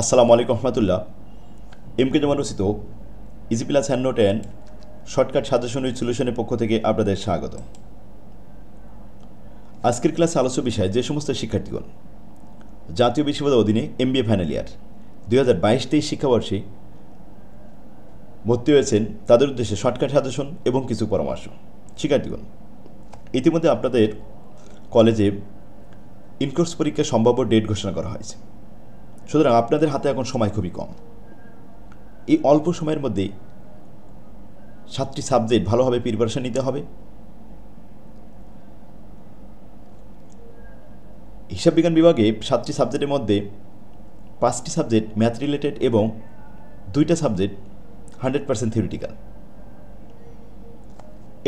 আসসালামু আলাইকুম রহমতুল্লাহ। এমকে জমা রচিত easy plus hand note and shortcut suggestion with সলিউশনের পক্ষ থেকে আপনাদের স্বাগত। আজকের ক্লাসে আলোচ্য বিষয় যে সমস্ত শিক্ষার্থীগণ জাতীয় বিশ্ববিদ্যালয়ের অধীনে এমবিএ ফাইনাল ইয়ার 2022-23 শিক্ষাবর্ষে ভর্তি হয়েছেন তাদের উদ্দেশ্যে শর্টকাট সাজেশন এবং কিছু পরামর্শ। শিক্ষার্থীগণ, ইতিমধ্যে আপনাদের কলেজে ইনকোর্স পরীক্ষার সম্ভাব্য ডেট ঘোষণা করা হয়েছে। সুতরাং আপনাদের হাতে এখন সময় খুবই কম। এই অল্প সময়ের মধ্যে 7টি সাবজেক্ট ভালোভাবে প্রিপারেশন নিতে হবে। হিসাব বিজ্ঞান বিভাগে 7টি সাবজেক্টের মধ্যে 5টি সাবজেক্ট ম্যাথ রিলেটেড এবং 2টা সাবজেক্ট 100% থিওরিটিক্যাল।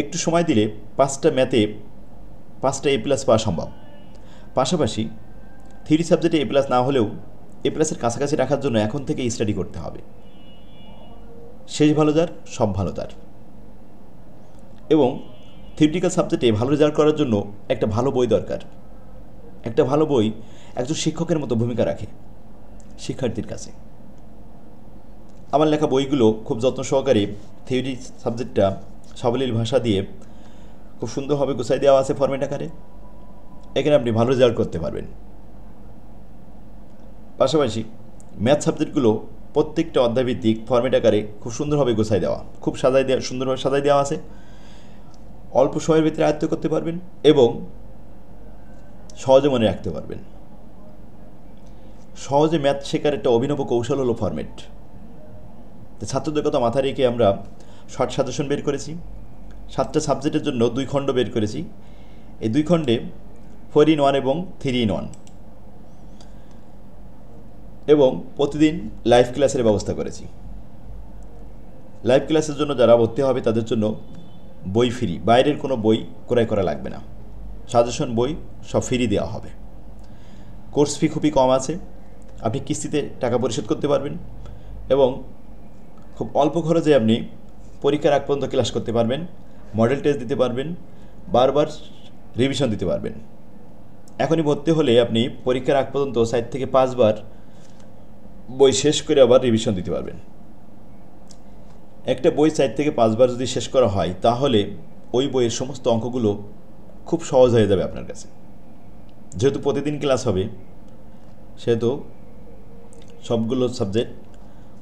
একটু সময় দিলে 5টা ম্যাথে 5টা A+ পাওয়া সম্ভব। পাশাপাশি থিওরি সাবজেক্টে A+ না হলেও A+-এর কাছাকাছি রাখার জন্য এখন থেকে স্টাডি করতে হবে। শেষ ভালো যার সব ভালো তার। এবং থিওরিটিক্যাল সাবজেক্টে ভালো রেজাল্ট করার জন্য একটা ভালো বই দরকার। একটা ভালো বই একজন শিক্ষকের মতো ভূমিকা রাখে শিক্ষার্থীর কাছে। আমার লেখা বইগুলো খুব যত্ন সহকারে থিওরি সাবজেক্টটা সাবলীল ভাষা দিয়ে খুব সুন্দরভাবে গুছাই দেওয়া আছে ফরম্যাট আকারে। এখানে আপনি ভালো রেজাল্ট করতে পারবেন। পাশাপাশি ম্যাথ সাবজেক্টগুলো প্রত্যেকটা অধ্যায়ভিত্তিক ফরম্যাট আকারে খুব সুন্দরভাবে গোছাই দেওয়া, খুব সুন্দরভাবে সাজাই দেওয়া আছে। অল্প সময়ের ভিতরে আয়ত্ত করতে পারবেন এবং সহজে মনে রাখতে পারবেন। সহজে ম্যাথ শেখার একটা অভিনব কৌশল হলো ফরম্যাট। ছাত্রদের কথা মাথায় রেখে আমরা শর্ট সাজেশন বের করেছি। 7টা সাবজেক্টের জন্য 2 খণ্ড বের করেছি। এই 2 খণ্ডে 4-in-1 এবং 3-in-1 এবং প্রতিদিন লাইভ ক্লাসের ব্যবস্থা করেছি। লাইভ ক্লাসের জন্য যারা ভর্তি হবে তাদের জন্য বই ফ্রি, বাইরের কোনো বই ক্রয় করা লাগবে না। সাজেশন বই সব ফ্রি দেওয়া হবে। কোর্স ফি খুবই কম আছে, আপনি কিস্তিতে টাকা পরিশোধ করতে পারবেন এবং খুব অল্প খরচে আপনি পরীক্ষার আগ পর্যন্ত ক্লাস করতে পারবেন, মডেল টেস্ট দিতে পারবেন, বারবার রিভিশন দিতে পারবেন। এখনই ভর্তি হলে আপনি পরীক্ষার আগ পর্যন্ত 4 থেকে 5 বার বই শেষ করে আবার রিভিশন দিতে পারবেন। একটা বই 4 থেকে 5 বার যদি শেষ করা হয় তাহলে ওই বইয়ের সমস্ত অঙ্কগুলো খুব সহজ হয়ে যাবে আপনার কাছে। যেহেতু প্রতিদিন ক্লাস হবে সেহেতু সবগুলো সাবজেক্ট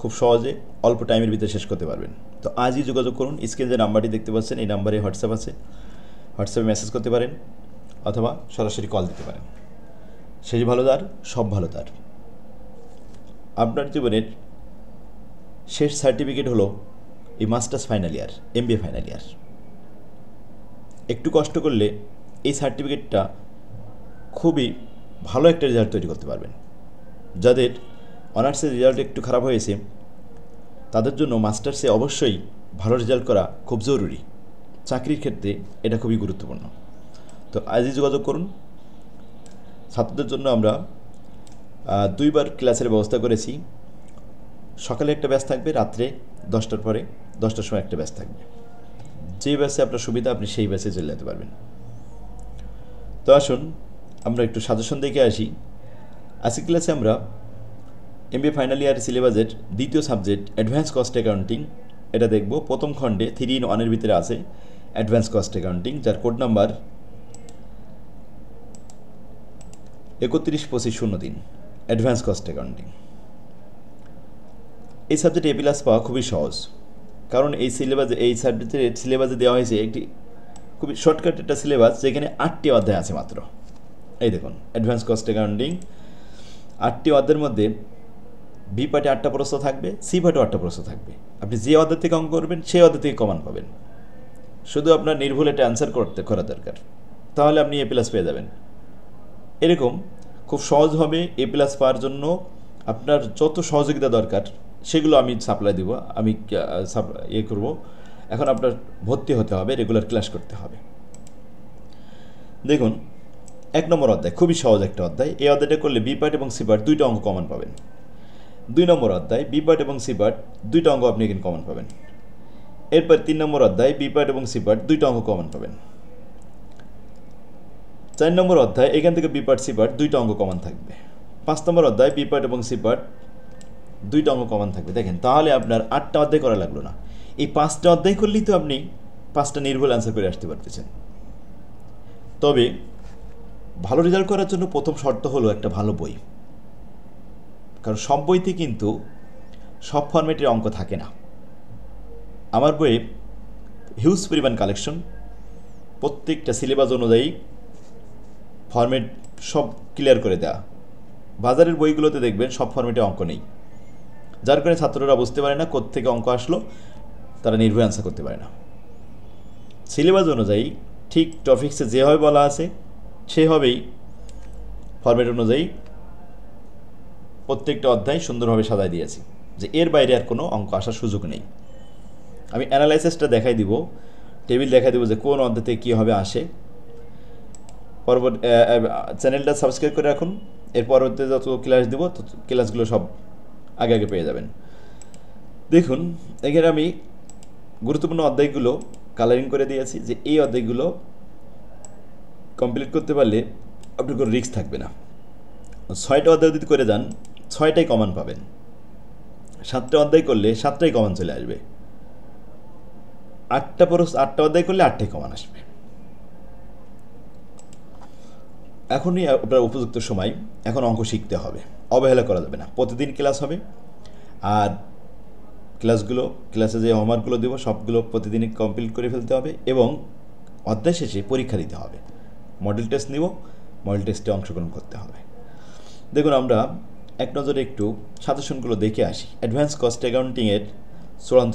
খুব সহজে অল্প টাইমের ভিতরে শেষ করতে পারবেন। তো আজই যোগাযোগ করুন। স্ক্রিনে যে নাম্বারটি দেখতে পাচ্ছেন এই নাম্বারে হোয়াটসঅ্যাপ আছে, হোয়াটসঅ্যাপে মেসেজ করতে পারেন অথবা সরাসরি কল দিতে পারেন। শেষ ভালো তার সব ভালো তার। আপনার জীবনের শেষ সার্টিফিকেট হলো এই masters final year, MBA final year. একটু কষ্ট করলে এই সার্টিফিকেটটা খুবই ভালো একটা রেজাল্ট তৈরি করতে পারবেন। যাদের অনার্সের রেজাল্ট একটু খারাপ হয়েছে তাদের জন্য মাস্টার্সে অবশ্যই ভালো রেজাল্ট করা খুব জরুরি। চাকরির ক্ষেত্রে এটা খুবই গুরুত্বপূর্ণ। তো আজই যোগাযোগ করুন। ছাত্রদের জন্য আমরা 2 বার ক্লাসের ব্যবস্থা করেছি। সকালে একটা ব্যাচ থাকবে, রাত্রে 10টার পরে 10টার সময় একটা ব্যাচ থাকবে। যে ব্যাচে আপনার সুবিধা আপনি সেই ব্যাচে চলে যেতে পারবেন। তো আসুন আমরা একটু সাজেশন দেখে আসি। আজকের ক্লাসে আমরা এমবিএ ফাইনাল ইয়ার সিলেবাসের দ্বিতীয় সাবজেক্ট অ্যাডভান্স কস্ট অ্যাকাউন্টিং এটা দেখব। প্রথম খণ্ডে 3-in-1 ভিতরে আছে অ্যাডভান্স কস্ট অ্যাকাউন্টিং, যার code number 312503 advance cost accounting. এই সাবজেক্টে A+ পাওয়া খুবই সহজ, কারণ এই সাবজেক্টের সিলেবাসে দেওয়া হয়েছে একটি খুবই শর্টকাট একটা সিলেবাস যেখানে 8টি অধ্যায় আছে মাত্র। এই দেখুন অ্যাডভান্স কস্ট অ্যাকাউন্টিং 8টি অধ্যায়ের মধ্যে বি পার্টে 8টা প্রশ্ন থাকবে, সি পার্টে 8টা প্রশ্ন থাকবে। আপনি যে অধ্যায় থেকে অঙ্ক করবেন সেই অধ্যায় থেকে কমান পাবেন। শুধু আপনার নির্ভুল একটা অ্যান্সার করা দরকার, তাহলে আপনি A+ পেয়ে যাবেন। এরকম খুব সহজভাবে A+ পাওয়ার জন্য আপনার যত সহযোগিতা দরকার সেগুলো আমি সাপ্লাই দেবো, আমি করব। এখন আপনার ভর্তি হতে হবে, রেগুলার ক্লাস করতে হবে। দেখুন 1 নম্বর অধ্যায় খুবই সহজ একটা অধ্যায়। এই অধ্যায়টা করলে বি পার্ট এবং সি পার্ট 2টা অঙ্ক কমন পাবেন। 2 নম্বর অধ্যায় বি পার্ট এবং সি পার্ট 2টা অঙ্ক আপনি এখানে কমন পাবেন। এরপর 3 নম্বর অধ্যায় বি পার্ট এবং সি পার্ট 2টা অঙ্ক কমন পাবেন। 4 নম্বর অধ্যায় এখান থেকে বি পার্ট সি পার্ট 2টা অঙ্ক কমন থাকবে। 5 নম্বর অধ্যায় বি পার্ট এবং সি পার্ট 2টা অঙ্ক কমন থাকবে। দেখেন তাহলে আপনার 8টা অধ্যায় করা লাগলো না, এই 5টা অধ্যায় করলেই তো আপনি 5টা নির্ভুল অ্যান্সার করে আসতে পারতেছেন। তবে ভালো রেজাল্ট করার জন্য প্রথম শর্ত হলো একটা ভালো বই, কারণ সব বইতে কিন্তু সব ফরম্যাটের অঙ্ক থাকে না। আমার বইয়ে হিউজ পরিমাণ কালেকশন, প্রত্যেকটা সিলেবাস অনুযায়ী ফরম্যাট সব ক্লিয়ার করে দেওয়া। বাজারের বইগুলোতে দেখবেন সব ফরম্যাটে অঙ্ক নেই, যার কারণে ছাত্ররা বুঝতে পারে না কোত্থেকে অঙ্ক আসলো, তারা নির্ভুল অ্যান্সার করতে পারে না। সিলেবাস অনুযায়ী ঠিক টপিক্সে যেভাবে বলা আছে সেভাবেই ফরম্যাট অনুযায়ী প্রত্যেকটা অধ্যায় সুন্দরভাবে সাজায় দিয়েছি, যে এর বাইরে আর কোনো অঙ্ক আসার সুযোগ নেই। আমি অ্যানালাইসিসটা দেখাই দিব, টেবিল দেখাই দিব যে কোন অধ্যায় থেকে কীভাবে আসে। পরবর্তী চ্যানেলটা সাবস্ক্রাইব করে রাখুন, এর পরবর্তীতে যত ক্লাস দিব তত ক্লাসগুলো সব আগে আগে পেয়ে যাবেন। দেখুন এখানে আমি গুরুত্বপূর্ণ অধ্যায়গুলো কালারিং করে দিয়েছি, যে এই অধ্যায়গুলো কমপ্লিট করতে পারলে আপনার কোনো রিস্ক থাকবে না। 6টা অধ্যায় যদি করে যান 6টাই কমন পাবেন, 7টা অধ্যায় করলে 7টাই কমন চলে আসবে, 8টা অধ্যায় করলে 8টাই কমন আসবে। এখনই আপনার উপযুক্ত সময়, এখন অঙ্ক শিখতে হবে, অবহেলা করা যাবে না। প্রতিদিন ক্লাস হবে, আর ক্লাসে যে হোমওয়ার্কগুলো দেবো সবগুলো প্রতিদিনই কমপ্লিট করে ফেলতে হবে, এবং অধ্যায় শেষে পরীক্ষা দিতে হবে। মডেল টেস্ট নিব, মডেল টেস্টে অংশগ্রহণ করতে হবে। দেখুন আমরা এক নজরে একটু সাজেশনগুলো দেখে আসি। অ্যাডভান্স কস্ট অ্যাকাউন্টিংয়ের চূড়ান্ত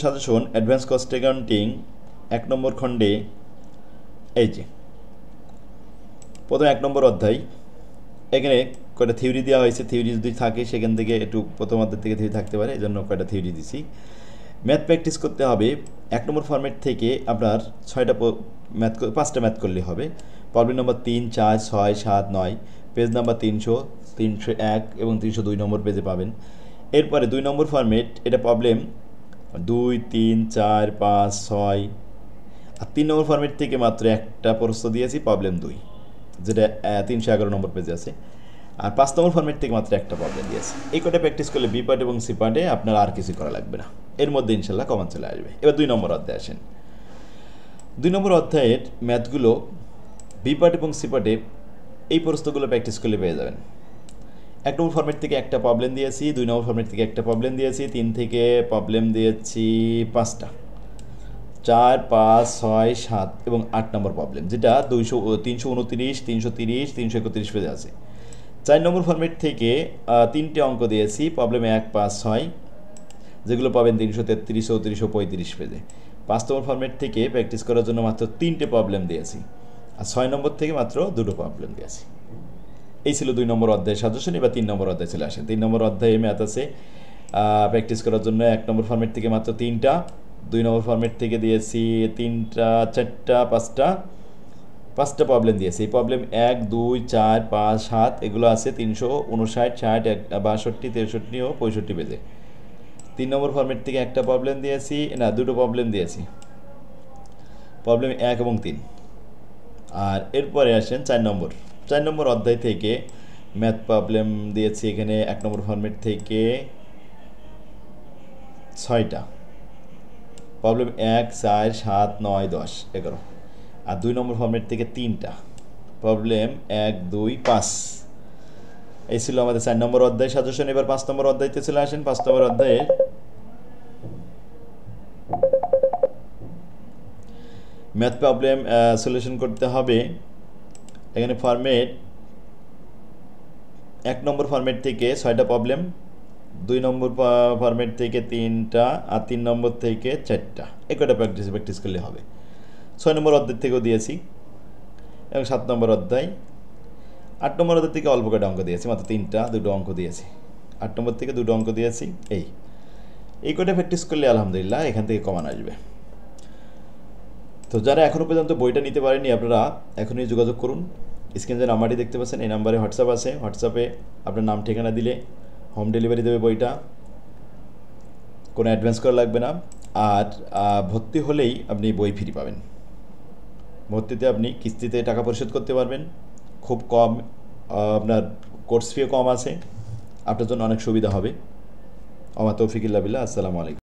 সাজেশন অ্যাডভান্স কস্ট অ্যাকাউন্টিং 1 নম্বর খণ্ডে এই যে প্রথম 1 নম্বর অধ্যায়, এখানে কয়টা থিওরি দেওয়া হয়েছে। থিওরি যদি থাকে সেখান থেকে একটু প্রথম অধ্যায় থেকে থিওরি থাকতে পারে, এই জন্য কয়টা থিওরি দিছি। ম্যাথ প্র্যাকটিস করতে হবে 1 নম্বর ফরম্যাট থেকে আপনার 5টা ম্যাথ করলে হবে। প্রবলেম নম্বর 3, 4, 6, 7, 9, পেজ নাম্বার 300, 301 এবং 302 নম্বর পেজে পাবেন। এরপরে 2 নম্বর ফরম্যাট, এটা প্রবলেম 2, 3, 4, 5, 6, আর 3 নম্বর ফরম্যাট থেকে মাত্র একটা প্রশ্ন দিয়েছি, প্রবলেম 2, যেটা 311 নম্বর পেজে আছে। আর 5 নম্বর ফরম্যাট থেকে মাত্র একটা প্রবলেম দিয়েছি। এই কটা প্র্যাকটিস করলে বি পার্ট এবং সি পার্টে আপনার আর কিছু করা লাগবে না, এর মধ্যে ইনশাল্লাহ কমন চলে আসবে। এবার 2 নম্বর অধ্যায় আসেন। 2 নম্বর অধ্যায়ের ম্যাথগুলো বি পার্ট এবং সি পার্টে এই প্রশ্নগুলো প্র্যাকটিস করলে পেয়ে যাবেন। 1 নম্বর ফরম্যাট থেকে একটা প্রবলেম দিয়েছি, 2 নম্বর ফরম্যাট থেকে একটা প্রবলেম দিয়েছি, 3 থেকে প্রবলেম দিয়েছি 5টা, 4, 5, 6, 7 এবং 8 নম্বর প্রবলেম, যেটা 329, 330, 331 পেজে আছে। 4 নম্বর ফরম্যাট থেকে 3টে অঙ্ক দিয়েছি, প্রবলেম 1, 5, 6, যেগুলো পাবেন 333, 34 ও 35 পেজে। 5 নম্বর ফরম্যাট থেকে প্র্যাকটিস করার জন্য মাত্র 3টে প্রবলেম দিয়েছি, আর 6 নম্বর থেকে মাত্র 2টো প্রবলেম দিয়েছি। এই ছিল 2 নম্বর অধ্যায়ের সাজেশন। এবার 3 নম্বর অধ্যায় চলে আসেন। 3 নম্বর অধ্যায়ে ম্যাথ আছে প্র্যাকটিস করার জন্য 1 নম্বর ফরম্যাট থেকে মাত্র 3টা, 2 নম্বর ফরম্যাট থেকে দিয়েছি 3টা, 4টা, 5টা প্রবলেম দিয়েছি। এই প্রবলেম 1, 2, 4, 5, 7 এগুলো আছে 359, 60, 62, 63 ও 65 পেজে। 3 নম্বর ফরম্যাট থেকে একটা প্রবলেম দিয়েছি, না 2টো প্রবলেম দিয়েছি, প্রবলেম 1 এবং 3। আর এরপরে আসেন 4 নম্বর অধ্যায় থেকে ম্যাথ প্রবলেম দিয়েছি এখানে 1 নম্বর ফরম্যাট থেকে 6টা, প্রবলেম 1, 4, 7, 9, 10, 11। আর 2 নম্বর ফরম্যাট থেকে 3টা, প্রবলেম 1, 2, 5। এই ছিল আমাদের 4 নম্বর অধ্যায় সাজেশন। এবার 5 নম্বর অধ্যায়তে চলে আসেন। 5 নম্বর অধ্যায়ে ম্যাথ প্রবলেম সলিউশন করতে হবে। এখানে ফরম্যাট 1 নম্বর ফরম্যাট থেকে 6টা প্রবলেম, 2 নম্বর ফরম্যাট থেকে 3টা, আর 3 নম্বর থেকে 4টা। একটা প্র্যাকটিস করলে হবে। 6 নম্বর অধ্যায় থেকেও দিয়েছি, এবং 7 নম্বর অধ্যায়। 8 নম্বর অধ্যায় থেকে অল্প কটা অঙ্ক দিয়েছি, মাত্র 3টা, 2টো অঙ্ক দিয়েছি। 8 নম্বর থেকে 2টো অঙ্ক দিয়েছি। এই কটা প্র্যাকটিস করলে আলহামদুলিল্লাহ এখান থেকে কমান আসবে। তো যারা এখনও পর্যন্ত বইটা নিতে পারেনি, আপনারা এখনই যোগাযোগ করুন। স্ক্রিনে যে নাম্বারটি দেখতে পাচ্ছেন, এই নাম্বারে হোয়াটসঅ্যাপ আছে। হোয়াটসঅ্যাপে আপনার নাম ঠিকানা দিলে হোম ডেলিভারি দেবে বইটা, কোনো অ্যাডভান্স করা লাগবে না। আর ভর্তি হলেই আপনি বই ফ্রি পাবেন। ভর্তিতে আপনি কিস্তিতে টাকা পরিশোধ করতে পারবেন, খুব কম, আপনার কোর্স ফিও কম আছে। আপনার জন্য অনেক সুবিধা হবে। ওমা তৌফিক ইল্লা বিল্লাহ। আসসালামু আলাইকুম।